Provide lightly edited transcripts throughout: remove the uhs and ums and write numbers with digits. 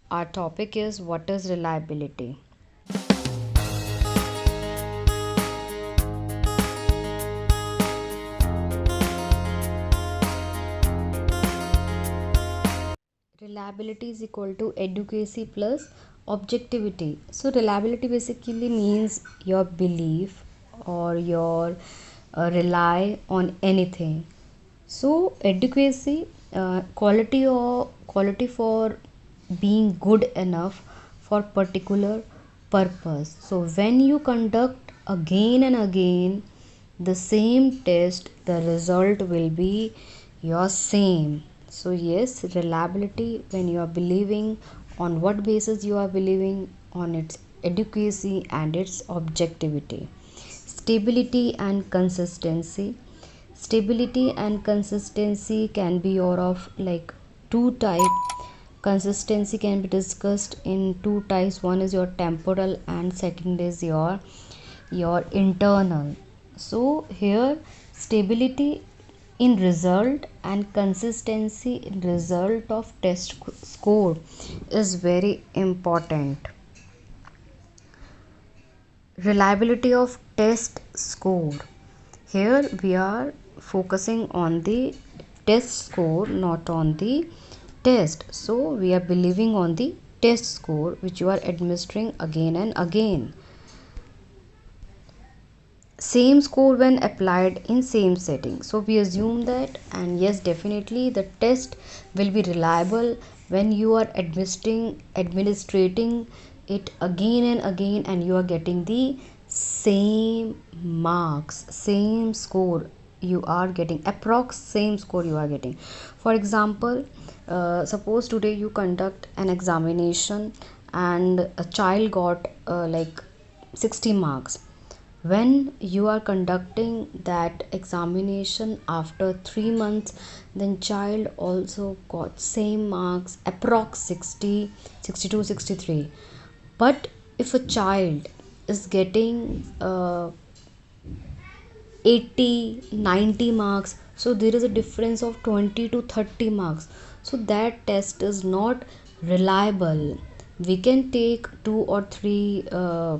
Our topic is what is reliability. Reliability is equal to adequacy plus objectivity. So reliability basically means your belief or your rely on anything. So adequacy, quality for being good enough for particular purpose. So when you conduct again and again the same test, the result will be your same. So yes, reliability, when you are believing, on what basis you are believing, on its adequacy and its objectivity. Stability and consistency. Stability and consistency can be your of like two type. Consistency can be discussed in two types. One is your temporal and second is your internal. So here stability in result and consistency in result of test score is very important. Reliability of test score, here we are focusing on the test score, not on the test. So we are believing on the test score which you are administering again and again. Same score when applied in same setting. So we assume that, and yes, definitely the test will be reliable when you are administrating it again and again and you are getting the same marks, same score you are getting, approx same score you are getting. For example, suppose today you conduct an examination and a child got like 60 marks. When you are conducting that examination after 3 months, then child also got same marks, approx 60, 62, 63. But if a child is getting 80, 90 marks, so there is a difference of 20 to 30 marks, so that test is not reliable. We can take 2 or 3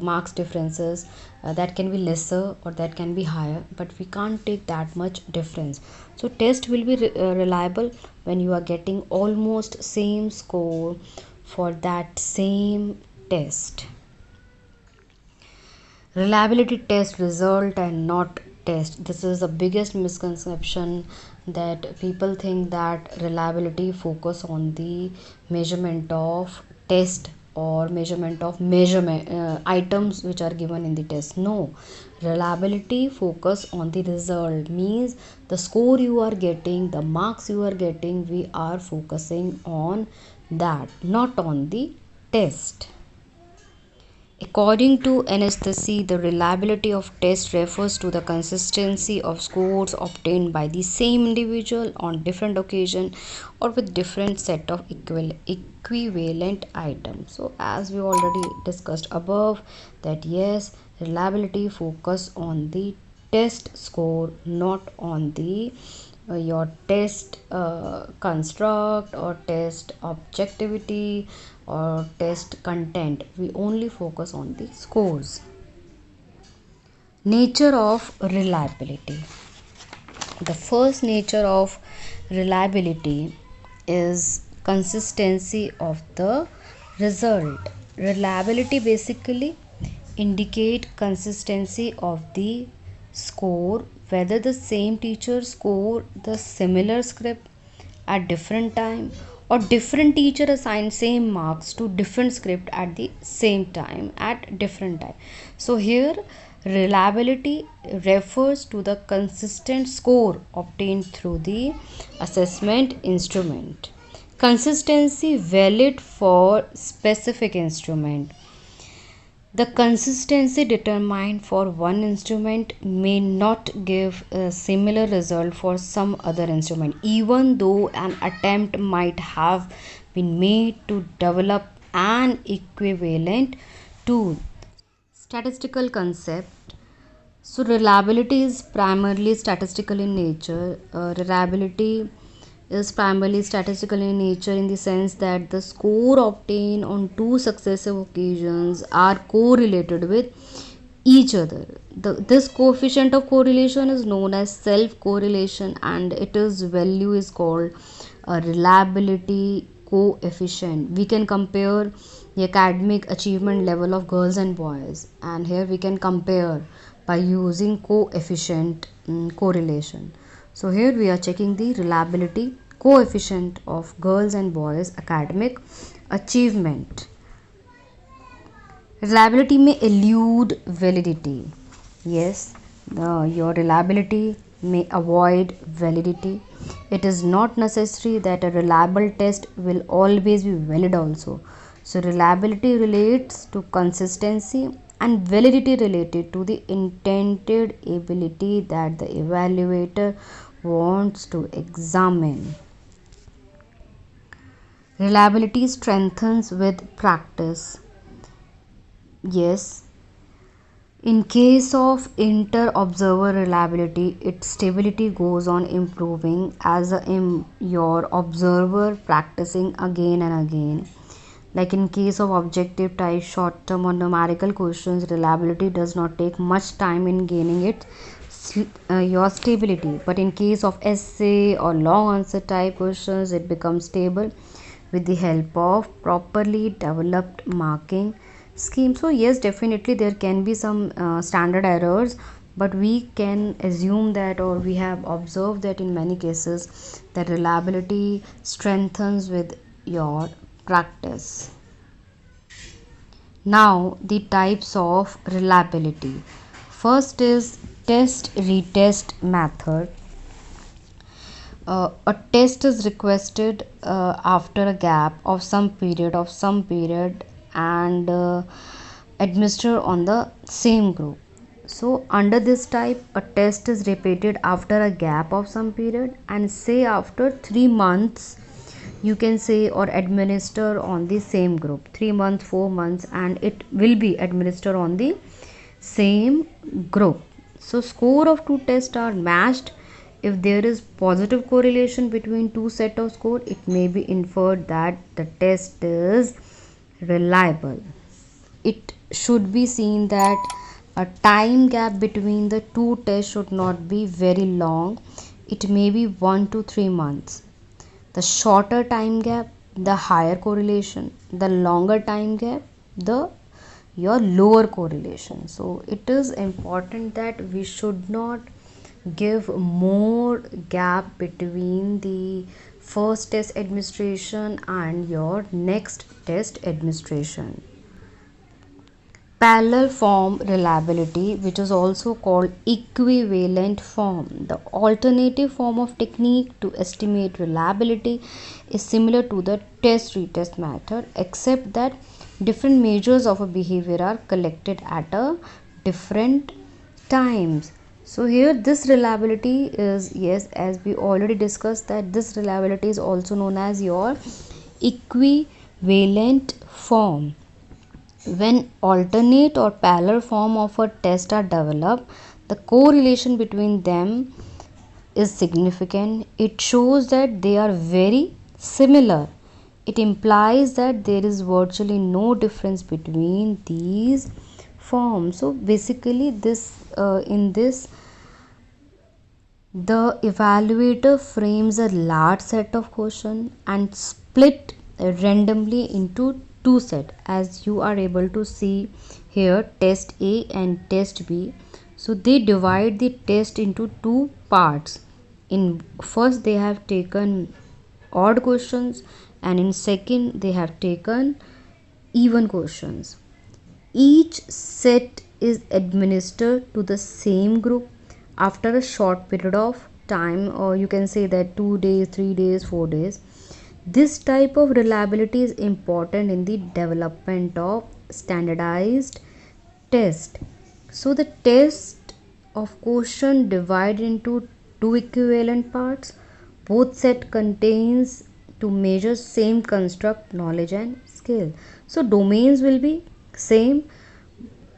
marks differences, that can be lesser or that can be higher, but we can't take that much difference. So test will be reliable when you are getting almost same score for that same test. Reliability test result and not test, this is the biggest misconception, that people think that reliability focus on the measurement of test or measurement of measurement items which are given in the test. No, reliability focus on the result, means the score you are getting, the marks you are getting, we are focusing on that, not on the test. According to NSTC, the reliability of test refers to the consistency of scores obtained by the same individual on different occasion or with different set of equivalent items. So as we already discussed above, that yes, reliability focus on the test score, not on the your test construct or test objectivity or test content. We only focus on the scores. Nature of reliability. The first nature of reliability is consistency of the result. Reliability basically indicate consistency of the score, whether the same teacher score the similar script at different time or different teacher assign same marks to different script at the same time at different time. So here reliability refers to the consistent score obtained through the assessment instrument. Consistency valid for specific instrument. The consistency determined for one instrument may not give a similar result for some other instrument, even though an attempt might have been made to develop an equivalent tool. Statistical concept. So reliability is primarily statistical in nature. Reliability is primarily statistical in nature in the sense that the score obtained on two successive occasions are correlated with each other. This coefficient of correlation is known as self correlation, and its value is called a reliability coefficient. We can compare the academic achievement level of girls and boys, and here we can compare by using coefficient correlation. So here we are checking the reliability coefficient of girls and boys academic achievement. Reliability may elude validity. Yes, your reliability may avoid validity. It is not necessary that a reliable test will always be valid also. So reliability relates to consistency and validity related to the intended ability that the evaluator wants to examine. Reliability strengthens with practice. Yes, in case of inter-observer reliability, its stability goes on improving as your observer practicing again and again. Like in case of objective type short-term or numerical questions, reliability does not take much time in gaining your stability. But in case of essay or long answer type questions, it becomes stable with the help of properly developed marking scheme. So yes, definitely there can be some standard errors, but we can assume that, or we have observed that in many cases that reliability strengthens with your practice. Now the types of reliability. First is test retest method. A test is requested after a gap of some period and administered on the same group. So under this type, a test is repeated after a gap of some period, and say after 3 months you can say, or administer on the same group, 3 months, 4 months, and it will be administered on the same group. So score of two tests are matched. If there is positive correlation between two set of score, it may be inferred that the test is reliable. It should be seen that a time gap between the two tests should not be very long. It may be 1 to 3 months. The shorter time gap, the higher correlation. The longer time gap, the your lower correlation. So it is important that we should not give more gap between the first test administration and your next test administration. Parallel form reliability, which is also called equivalent form. The alternative form of technique to estimate reliability is similar to the test retest method, except that different measures of a behavior are collected at a different times. So here this reliability is, yes, as we already discussed, that this reliability is also known as your equivalent form. When alternate or parallel form of a test are developed, the correlation between them is significant. It shows that they are very similar. It implies that there is virtually no difference between these forms. So basically in this the evaluator frames a large set of questions and split randomly into two sets, as you are able to see here, test A and test B. So they divide the test into two parts. In first they have taken odd questions, and in second they have taken even questions. Each set is administered to the same group after a short period of time, or you can say that 2 days, 3 days, 4 days. This type of reliability is important in the development of standardized test. So the test of question divided into two equivalent parts. Both set contains to measure same construct, knowledge and skill. So domains will be same.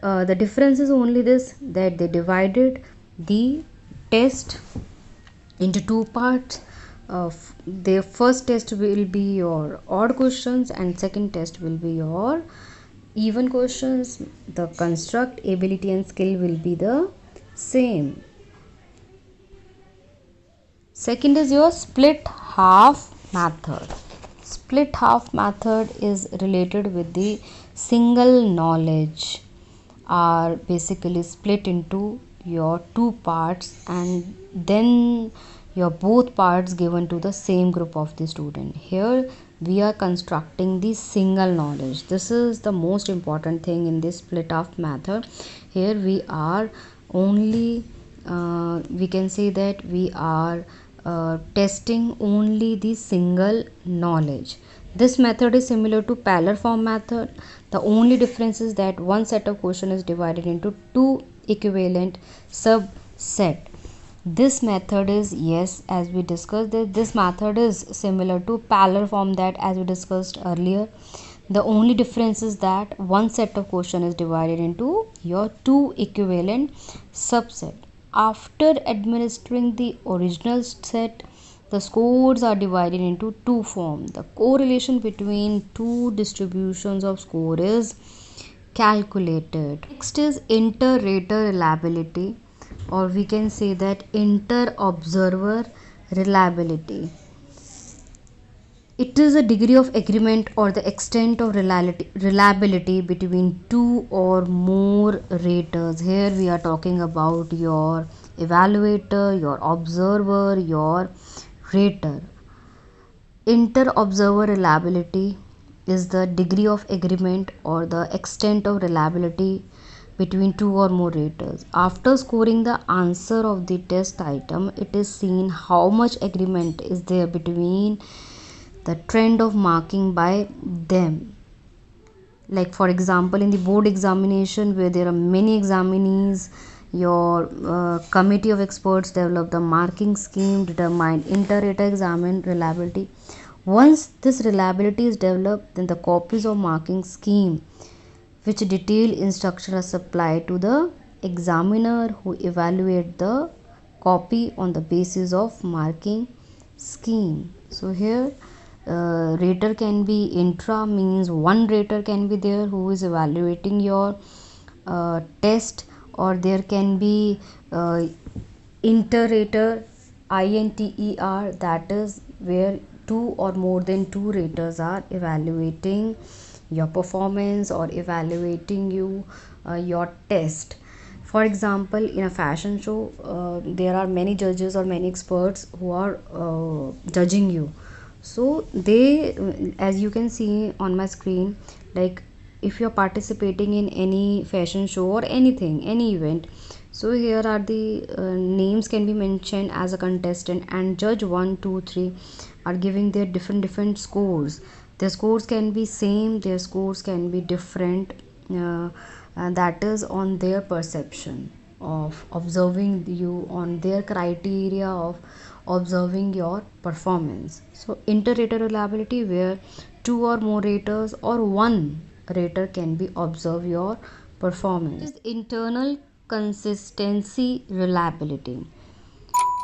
The difference is only this, that they divided the test into two parts. their first test will be your odd questions and second test will be your even questions. The construct, ability and skill will be the same. Second is your split half method. Split half method is related with the single knowledge, are basically split into your two parts and then your both parts given to the same group of the student. Here we are constructing the single knowledge. This is the most important thing in this split half method. Here we are only we can say that we are testing only the single knowledge. This method is similar to parallel form method. The only difference is that one set of question is divided into two equivalent subset. This method is, yes, as we discussed, that this method is similar to parallel form, that as we discussed earlier. The only difference is that one set of question is divided into your two equivalent subset. After administering the original set, the scores are divided into two forms. The correlation between two distributions of score is calculated. Next is inter-rater reliability, or we can say that inter-observer reliability. It is a degree of agreement or the extent of reliability between two or more raters. Here we are talking about your evaluator, your observer, your rater. Inter-observer reliability is the degree of agreement or the extent of reliability between two or more raters. After scoring the answer of the test item, it is seen how much agreement is there between the trend of marking by them. Like for example, in the board examination where there are many examinees, your committee of experts develop the marking scheme, determine inter-rater examine reliability. Once this reliability is developed, then the copies of marking scheme which detailed instructions are supplied to the examiner, who evaluate the copy on the basis of marking scheme. So here rater can be intra, means one rater can be there who is evaluating your test, or there can be inter-rater, INTER, that is where two or more than two raters are evaluating your performance or evaluating you your test. For example, in a fashion show, there are many judges or many experts who are judging you. So they, as you can see on my screen, like if you're participating in any fashion show or anything, any event, so here are the names can be mentioned as a contestant, and judge 1 2 3 are giving their different scores. Their scores can be same, their scores can be different, and that is on their perception of observing you, on their criteria of observing your performance. So inter-rater reliability, where two or more raters or one rater can be observe your performance. Is internal consistency reliability.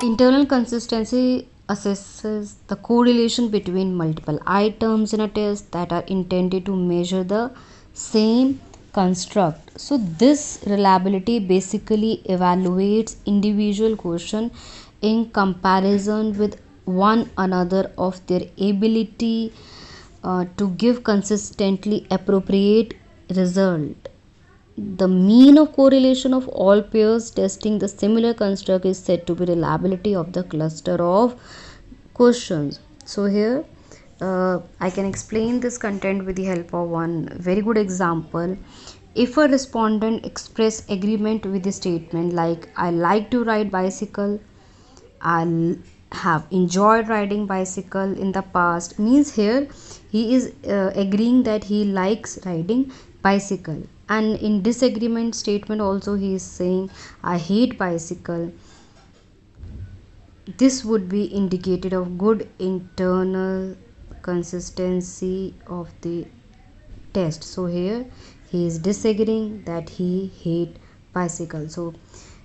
Internal consistency assesses the correlation between multiple items in a test that are intended to measure the same construct. So this reliability basically evaluates individual question in comparison with one another of their ability to give consistently appropriate result. The mean of correlation of all pairs testing the similar construct is said to be reliability of the cluster of questions. So here I can explain this content with the help of one very good example. If a respondent express agreement with the statement like I like to ride bicycle, I have enjoyed riding bicycle in the past, means here he is agreeing that he likes riding bicycle. And in disagreement statement also he is saying I hate bicycle. This would be indicated of good internal consistency of the test. So here he is disagreeing that he hate bicycle. So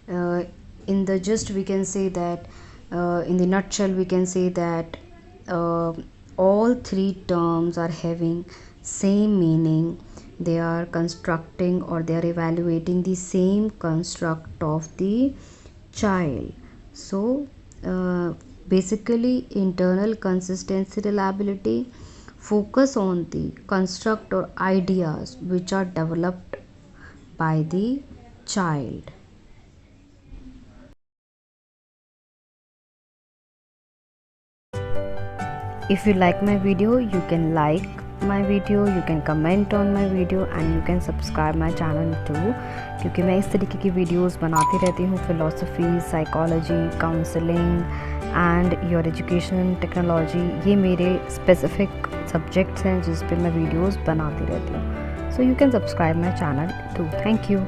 in the gist we can say that In the nutshell, we can say that uh, all three terms are having same meaning. They are constructing or they are evaluating the same construct of the child. So basically, internal consistency reliability focus on the construct or ideas which are developed by the child. If you like my video, you can like my video, you can comment on my video and you can subscribe my channel too, क्योंकि मैं इस तरीके की videos बनाती रहती हूँ philosophy, psychology, counselling and your education, technology, ये मेरे स्पेसिफिक सब्जेक्ट्स हैं जिस पे मैं वीडियोस बनाती रहती हूँ. So you can subscribe my channel too. Thank you.